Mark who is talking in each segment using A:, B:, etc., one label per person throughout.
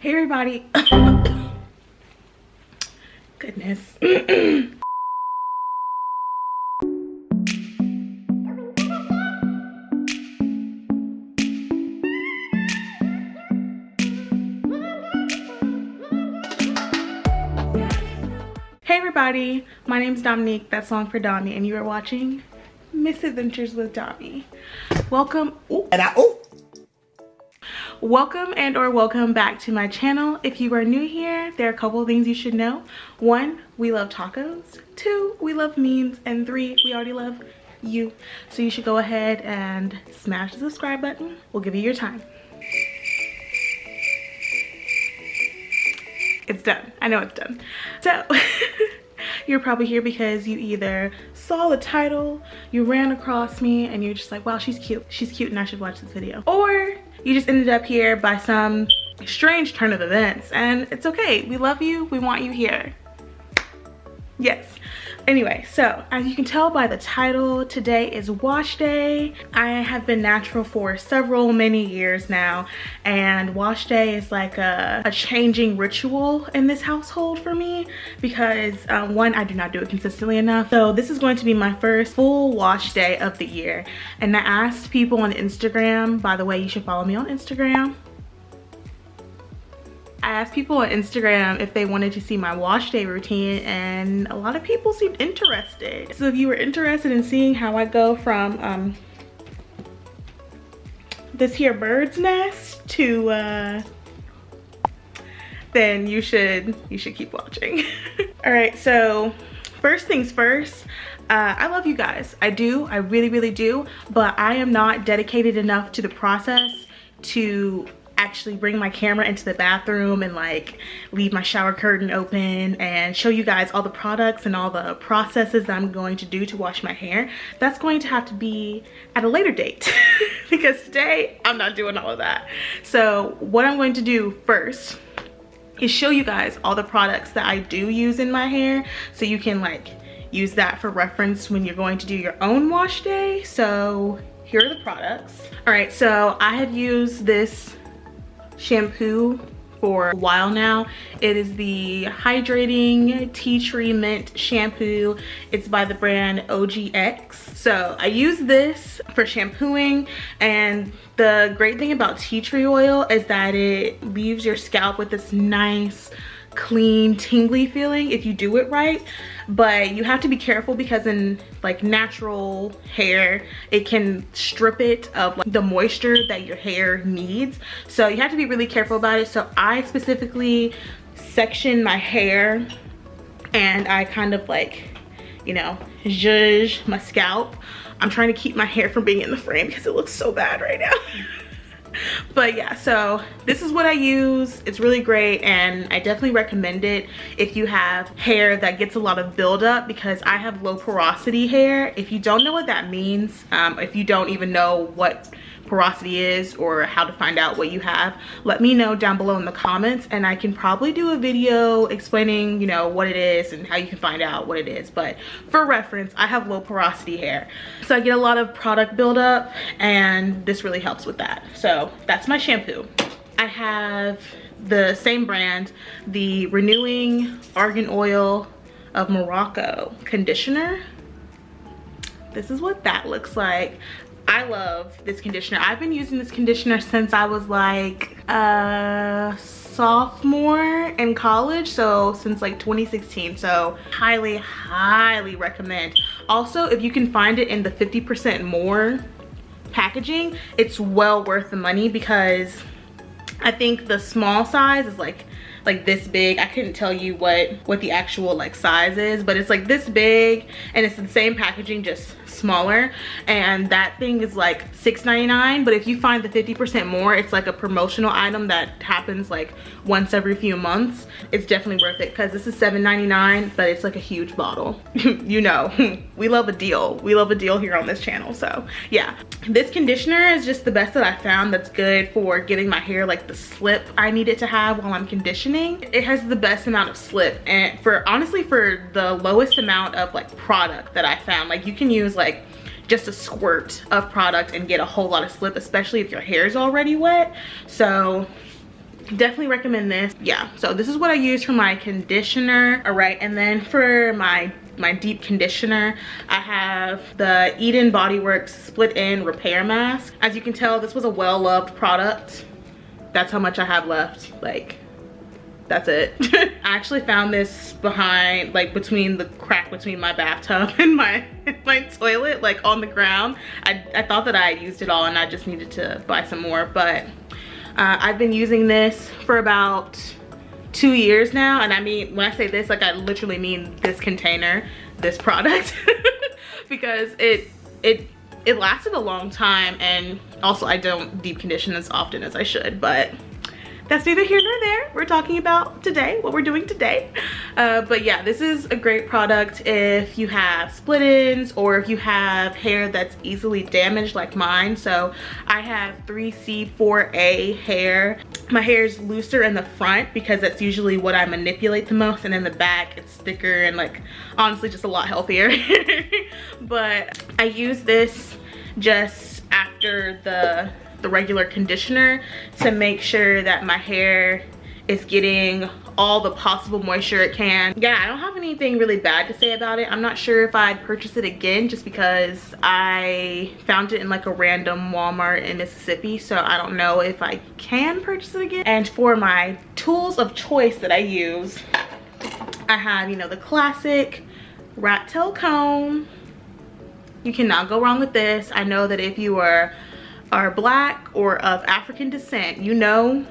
A: Hey everybody. Goodness. Hey everybody, my name's Dominique, that's long for Dommy, and you are watching Misadventures with Dommy. Welcome. Welcome and or welcome back to my channel. If you are new here, there are a couple of things you should know. 1, we love tacos. 2, we love memes. And 3, we already love you. So you should go ahead and smash the subscribe button. We'll give you your time. It's done. I know it's done. So you're probably here because you either saw the title, you ran across me, and you're just like, wow, she's cute. She's cute and I should watch this video. Or you just ended up here by some strange turn of events, and it's okay. We love you. We want you here. Yes. Anyway, so as you can tell by the title, today is wash day. I have been natural for many years now, and wash day is like a changing ritual in this household for me because 1, I do not do it consistently enough. So this is going to be my first full wash day of the year. And I asked people on Instagram, by the way, you should follow me on Instagram. I asked people on Instagram if they wanted to see my wash day routine, and a lot of people seemed interested. So if you were interested in seeing how I go from this here bird's nest to then you should keep watching. All right, so first things first, I love you guys. I do, I really do, but I am not dedicated enough to the process to actually bring my camera into the bathroom and like leave my shower curtain open and show you guys all the products and all the processes that I'm going to do to wash my hair. That's going to have to be at a later date because today I'm not doing all of that. So what I'm going to do first is show you guys all the products that I do use in my hair so you can like use that for reference when you're going to do your own wash day. So here are the products. All right, so I have used this shampoo for a while now. It is the Hydrating Tea Tree Mint shampoo. It's by the brand OGX. So I use this for shampooing, and the great thing about tea tree oil is that it leaves your scalp with this nice clean tingly feeling if you do it right, but you have to be careful because in like natural hair it can strip it of like the moisture that your hair needs, so you have to be really careful about it. So I specifically section my hair and I kind of like, you know, zhuzh my scalp. I'm trying to keep my hair from being in the frame because it looks so bad right now. But yeah, so this is what I use. It's really great, and I definitely recommend it if you have hair that gets a lot of buildup, because I have low porosity hair. If you don't know what that means, if you don't even know what porosity is or how to find out what you have, let me know down below in the comments, and I can probably do a video explaining, you know, what it is and how you can find out what it is. But for reference, I have low porosity hair, so I get a lot of product buildup, and this really helps with that. So that's my shampoo. I have the same brand, the Renewing Argan Oil of Morocco conditioner. This is what that looks like. I love this conditioner. I've been using this conditioner since I was like a sophomore in college, so since like 2016. So highly recommend. Also, if you can find it in the 50% more packaging, it's well worth the money, because I think the small size is like this big. I couldn't tell you what the actual like size is, but it's like this big, and it's the same packaging, just smaller, and that thing is like $6.99. But if you find the 50% more, it's like a promotional item that happens like once every few months. It's definitely worth it, because this is $7.99, but it's like a huge bottle. You know, we love a deal. We love a deal here on this channel. So yeah, this conditioner is just the best that I found that's good for giving my hair like the slip I need it to have while I'm conditioning. It has the best amount of slip, and honestly for the lowest amount of like product that I found, like you can use like just a squirt of product and get a whole lot of slip, especially if your hair is already wet. So definitely recommend this. Yeah, so this is what I use for my conditioner. All right, and then for my deep conditioner, I have the Eden Body Works Split In Repair Mask. As you can tell, this was a well-loved product. That's how much I have left. Like, that's it. I actually found this behind, like, between the crack between my bathtub and my toilet, like on the ground. I thought that I had used it all and I just needed to buy some more, but I've been using this for about 2 years now. And I mean, when I say this, like, I literally mean this container, this product, because it lasted a long time. And also I don't deep condition as often as I should, but that's neither here nor there. We're talking about today, what we're doing today. But yeah, this is a great product if you have split ends or if you have hair that's easily damaged like mine. So I have 3C4A hair. My hair is looser in the front because that's usually what I manipulate the most, and in the back it's thicker and, like, honestly just a lot healthier. But I use this just after the regular conditioner to make sure that my hair is getting all the possible moisture it can. Yeah, I don't have anything really bad to say about it. I'm not sure if I'd purchase it again just because I found it in like a random Walmart in Mississippi, so I don't know if I can purchase it again. And for my tools of choice that I use, I have, you know, the classic rat tail comb. You cannot go wrong with this. I know that if you are black or of African descent, you know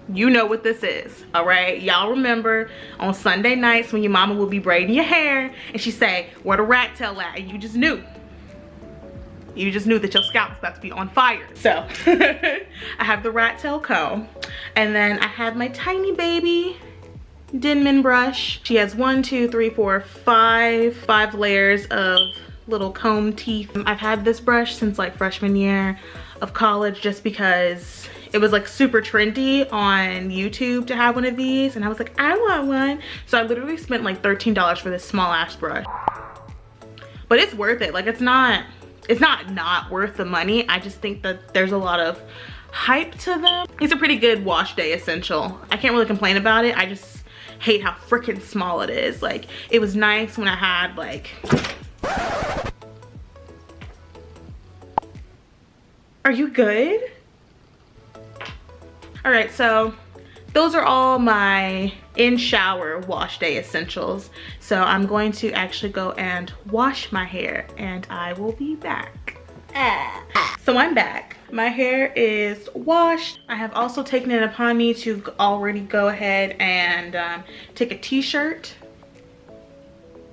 A: what this is. All right, y'all remember on Sunday nights when your mama would be braiding your hair and she say, where the rat tail at? And you just knew that your scalp was about to be on fire. So I have the rat tail comb, and then I have my tiny baby Denman brush. She has 1, 2, 3, 4, 5 layers of little comb teeth. I've had this brush since like freshman year of college just because it was like super trendy on YouTube to have one of these, and I was like, I want one. So I literally spent like $13 for this small ass brush, but it's worth it. Like, it's not worth the money. I just think that there's a lot of hype to them. It's a pretty good wash day essential. I can't really complain about it. I just hate how freaking small it is. Like, it was nice when I had like, are you good? All right, so those are all my in shower wash day essentials. So I'm going to actually go and wash my hair and I will be back. So I'm back. My hair is washed. I have also taken it upon me to already go ahead and take a t-shirt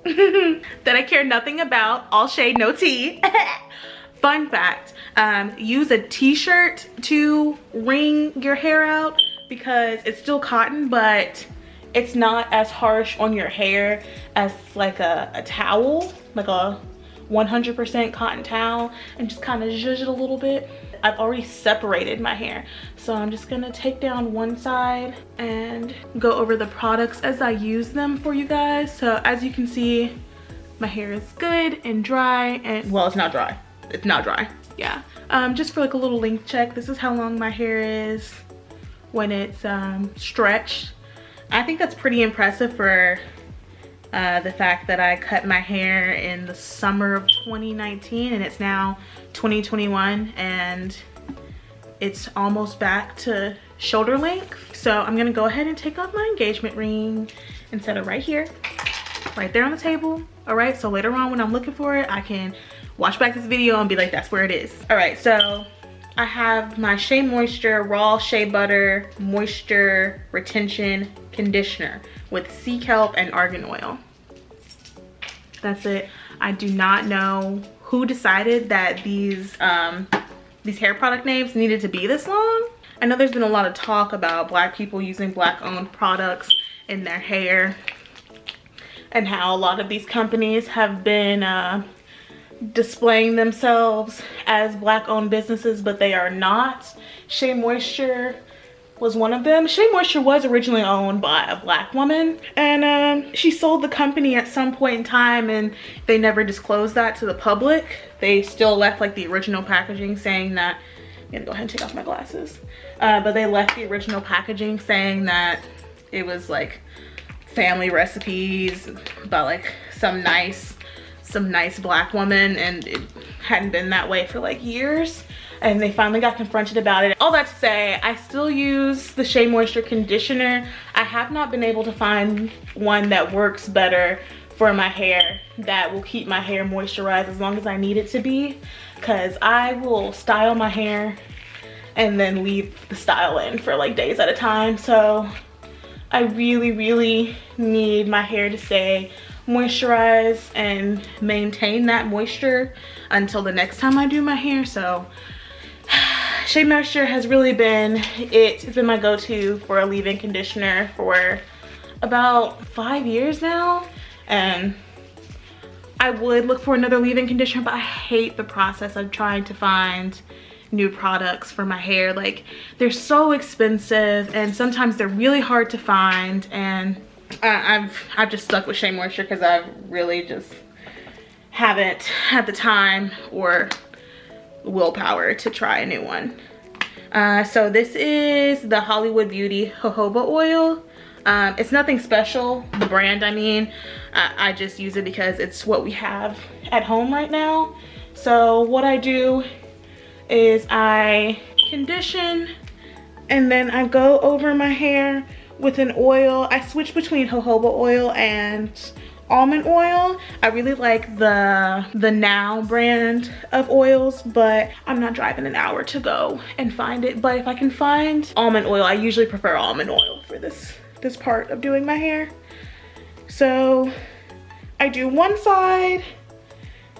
A: that I care nothing about. All shade, no tea. Fun fact, use a t-shirt to wring your hair out because it's still cotton, but it's not as harsh on your hair as like a towel, like a 100% cotton towel, and just kind of zhuzh it a little bit. I've already separated my hair, so I'm just gonna take down one side and go over the products as I use them for you guys. So as you can see, my hair is good and dry, and well, it's not dry. It's not dry. Yeah. Just for like a little length check, this is how long my hair is when it's stretched. I think that's pretty impressive for the fact that I cut my hair in the summer of 2019 and it's now 2021 and it's almost back to shoulder length. So I'm gonna go ahead and take off my engagement ring and set it right here, right there on the table. All right, so later on when I'm looking for it, I can watch back this video and be like, that's where it is. All right, so I have my Shea Moisture Raw Shea Butter Moisture Retention Conditioner with sea kelp and argan oil. That's it. I do not know who decided that these hair product names needed to be this long. I know there's been a lot of talk about Black people using Black owned products in their hair and how a lot of these companies have been displaying themselves as Black owned businesses, but they are not. Shea Moisture was one of them. Shea Moisture was originally owned by a Black woman, and she sold the company at some point in time and they never disclosed that to the public. They still left like the original packaging saying that, I'm gonna go ahead and take off my glasses. but they left the original packaging saying that it was like family recipes by like some nice black woman, and it hadn't been that way for like years, and they finally got confronted about it. All that to say, I still use the Shea Moisture Conditioner. I have not been able to find one that works better for my hair, that will keep my hair moisturized as long as I need it to be, because I will style my hair and then leave the style in for like days at a time. So I really need my hair to stay moisturized and maintain that moisture until the next time I do my hair. So Shea Moisture has really been it. It's been my go-to for a leave-in conditioner for about 5 years now, and I would look for another leave-in conditioner, but I hate the process of trying to find new products for my hair. Like, they're so expensive and sometimes they're really hard to find, and I've just stuck with Shea Moisture because I really just haven't had the time or willpower to try a new one. So this is the Hollywood Beauty jojoba oil. It's nothing special, the brand I mean. I just use it because it's what we have at home right now. So what I do is I condition and then I go over my hair with an oil. I switch between jojoba oil and almond oil. I really like the Now brand of oils, but I'm not driving an hour to go and find it. But if I can find almond oil, I usually prefer almond oil for this part of doing my hair. So I do one side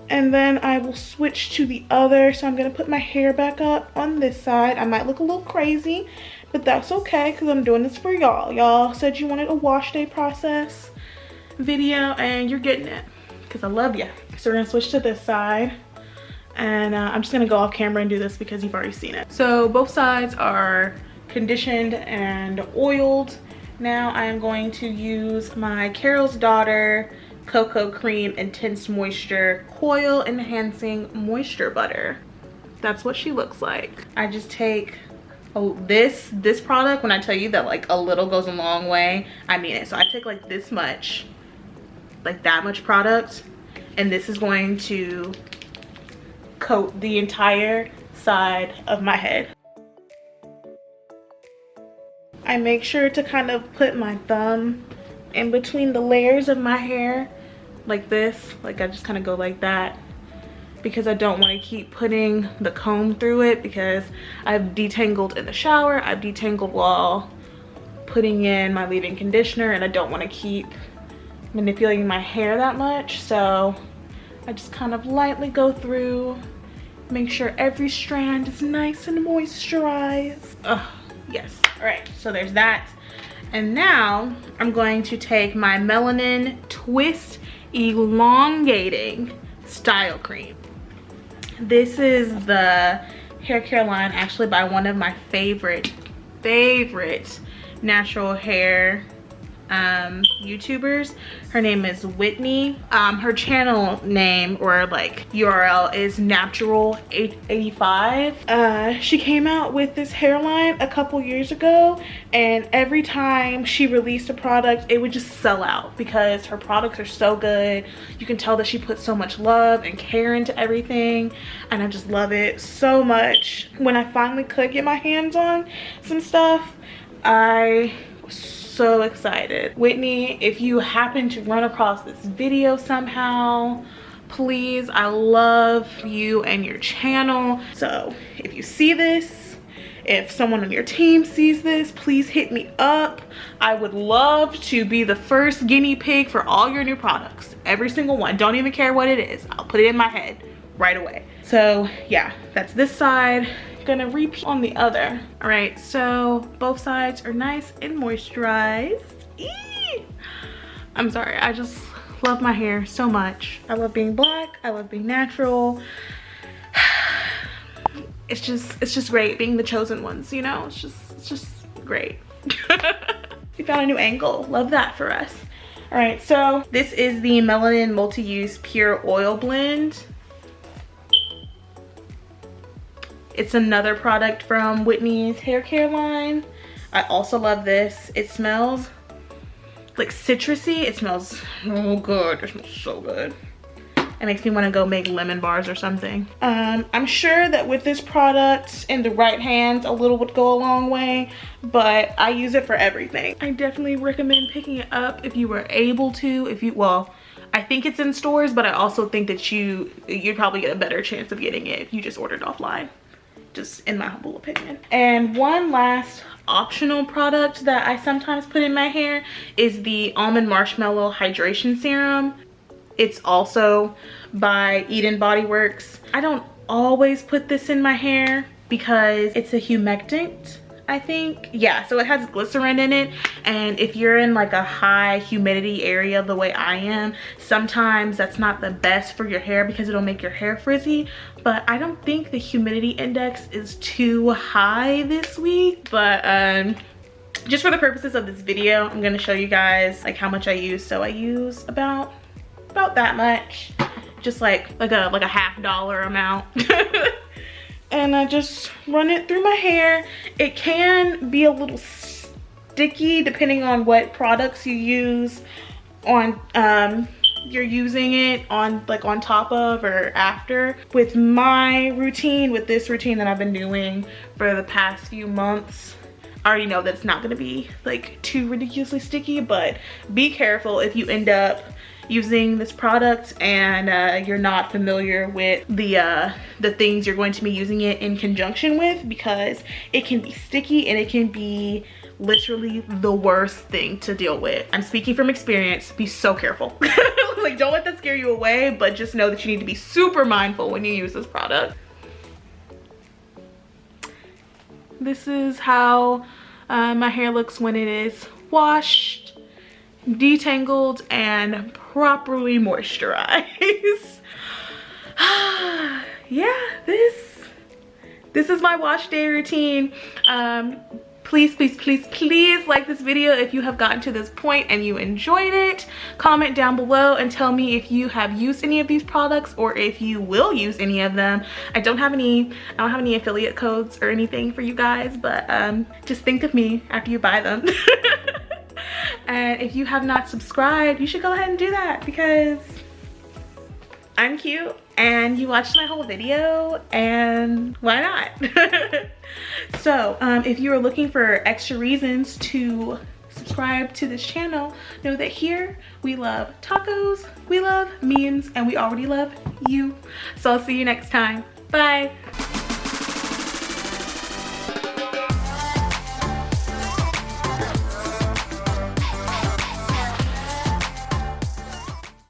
A: and then I will switch to the other. So I'm gonna put my hair back up on this side. I might look a little crazy, but that's okay because I'm doing this for y'all. Y'all said you wanted a wash day process video and you're getting it because I love you. So we're gonna switch to this side, and I'm just gonna go off camera and do this because you've already seen it. So both sides are conditioned and oiled. Now I am going to use my Carol's Daughter Coco Cream Intense Moisture Coil Enhancing Moisture Butter. That's what she looks like. I just take this product. When I tell you that like a little goes a long way, I mean it. So I take like this much, like that much product, and this is going to coat the entire side of my head. I make sure to kind of put my thumb in between the layers of my hair like this. Like I just kind of go like that because I don't want to keep putting the comb through it, because I've detangled in the shower, I've detangled while putting in my leave-in conditioner, and I don't want to keep manipulating my hair that much. So I just kind of lightly go through, make sure every strand is nice and moisturized. Yes. All right, so there's that. And now I'm going to take my Melanin Twist Elongating Style Cream. This is the Haircare line, actually by one of my favorite natural hair YouTubers. Her name is Whitney. Her channel name, or like URL, is Natural 885. She came out with this hairline a couple years ago, and every time she released a product, it would just sell out because her products are so good. You can tell that she puts so much love and care into everything, and I just love it so much. When I finally could get my hands on some stuff, I was so excited. Whitney, if you happen to run across this video somehow, please, I love you and your channel. So if you see this, if someone on your team sees this, please hit me up. I would love to be the first guinea pig for all your new products. Every single one. Don't even care what it is. I'll put it in my head right away. So yeah, that's this side. Gonna repeat on the other. All right, so both sides are nice and moisturized. Eee! I'm sorry, I just love my hair so much. I love being black, I love being natural. It's just great being the chosen ones, you know? It's just great. We found a new angle. Love that for us. All right, so this is the Melanin Multi-Use Pure Oil Blend. It's another product from Whitney's hair care line. I also love this. It smells like citrusy. It smells so good. It smells so good. It makes me want to go make lemon bars or something. I'm sure that with this product in the right hands, a little would go a long way, but I use it for everything. I definitely recommend picking it up if you were able to. Well, I think it's in stores, but I also think that you'd probably get a better chance of getting it if you just ordered offline, just in my humble opinion. And one last optional product that I sometimes put in my hair is the Almond Marshmallow Hydration Serum. It's also by Eden Body Works. I don't always put this in my hair because it's a humectant, I think. Yeah, so it has glycerin in it, and if you're in like a high humidity area the way I am, sometimes that's not the best for your hair because it'll make your hair frizzy. But I don't think the humidity index is too high this week. But just for the purposes of this video, I'm gonna show you guys like how much I use. So I use about that much, just like a $50 amount. And I just run it through my hair. It can be a little sticky depending on what products you use on you're using it on, like on top of or after. With my routine, with this routine that I've been doing for the past few months, I already know that it's not gonna be like too ridiculously sticky, but be careful if you end up using this product and you're not familiar with the things you're going to be using it in conjunction with, because it can be sticky and it can be literally the worst thing to deal with. I'm speaking from experience. Be so careful. Like, don't let that scare you away, but just know that you need to be super mindful when you use this product. This is how my hair looks when it is washed, detangled, and properly moisturized. Yeah, this is my wash day routine. Please like this video if you have gotten to this point and you enjoyed it. Comment down below and tell me if you have used any of these products or if you will use any of them. I don't have any affiliate codes or anything for you guys, but just think of me after you buy them. And if you have not subscribed, you should go ahead and do that because I'm cute and you watched my whole video, and why not? So if you are looking for extra reasons to subscribe to this channel, know that here we love tacos, we love memes, and we already love you. So I'll see you next time. Bye.